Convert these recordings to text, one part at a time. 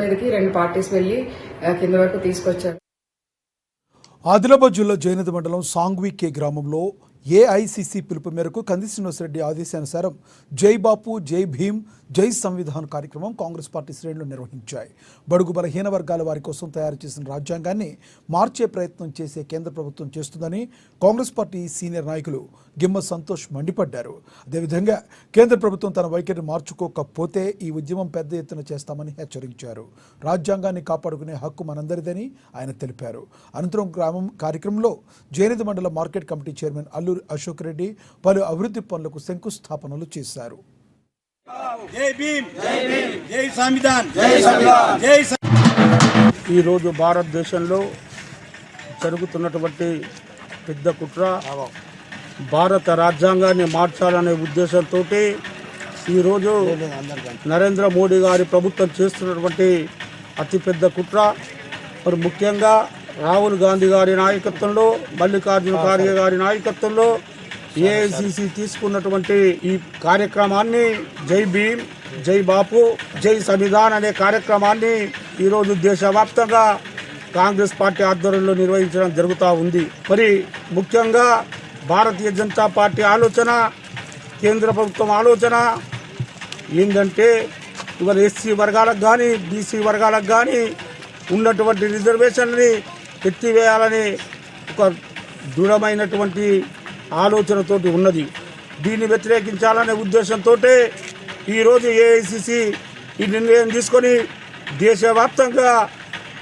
మీదకి 2 పార్టీస్ వెళ్లి కింద వరకు తీసుకొచ్చారు. ఆదిలాబాద్ జిల్లా జైనథ్ మండలం సాంగ్వి కే గ్రామంలో ఏఐసిసి పిలుపు మేరకు కంది శ్రీనివాసరెడ్డి ఆదేశానుసారం జై బాపు జై భీమ్ జై సంవిధాన్ కార్యక్రమం కాంగ్రెస్ పార్టీ శ్రేణులు నిర్వహించాయి. బడుగు బలహీన వర్గాల వారి కోసం తయారు చేసిన రాజ్యాంగాన్ని మార్చే ప్రయత్నం చేసే కేంద్ర ప్రభుత్వం చేస్తుందని కాంగ్రెస్ పార్టీ సీనియర్ నాయకులు గిమ్మ సంతోష్ మండిపడ్డారు. అదేవిధంగా కేంద్ర ప్రభుత్వం తన వైఖరిని మార్చుకోకపోతే ఈ ఉద్యమం పెద్ద ఎత్తున చేస్తామని హెచ్చరించారు. రాజ్యాంగాన్ని కాపాడుకునే హక్కు మనందరిదని ఆయన తెలిపారు. అనంతరం కార్యక్రమంలో జైనథ్ మండల market committee chairman Alluri Ashok Reddy పలు అభివృద్ధి పనులకు శంకుస్థాపనలు చేశారు. ఈరోజు భారతదేశంలో జరుగుతున్నటువంటి పెద్ద కుట్ర భారత రాజ్యాంగాన్ని మార్చాలనే ఉద్దేశంతో ఈరోజు నరేంద్ర మోడీ గారి ప్రభుత్వం చేస్తున్నటువంటి అతిపెద్ద కుట్ర. మరి ముఖ్యంగా రాహుల్ గాంధీ గారి నాయకత్వంలో, మల్లికార్జున ఖార్గే గారి నాయకత్వంలో ఏఐసిసి తీసుకున్నటువంటి ఈ కార్యక్రమాన్ని జై భీమ్ జై బాపు జై సంవిధాన్ అనే కార్యక్రమాన్ని ఈరోజు దేశవ్యాప్తంగా కాంగ్రెస్ పార్టీ ఆధ్వర్యంలో నిర్వహించడం జరుగుతూ ఉంది. మరి ముఖ్యంగా భారతీయ జనతా పార్టీ ఆలోచన, కేంద్ర ప్రభుత్వం ఆలోచన ఏంటంటే ఇవాళ ఎస్సీ వర్గాలకు కానీ బీసీ వర్గాలకు కానీ ఉన్నటువంటి రిజర్వేషన్ని ఎత్తివేయాలని ఒక దృఢమైనటువంటి ఆలోచనతోటి ఉన్నది. దీన్ని వ్యతిరేకించాలనే ఉద్దేశంతో ఈరోజు ఏఐసిసి ఈ నిర్ణయం తీసుకొని దేశవ్యాప్తంగా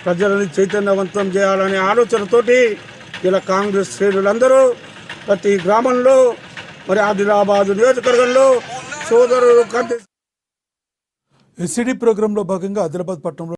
ప్రజలని చైతన్యవంతం చేయాలనే ఆలోచనతోటి ఇలా కాంగ్రెస్ శ్రేణులందరూ ప్రతి గ్రామంలో, మరి ఆదిలాబాద్ నియోజకవర్గంలో సోదరులు ఎస్సీడీ ప్రోగ్రాంలో భాగంగా ఆదిలాబాద్ పట్టణంలో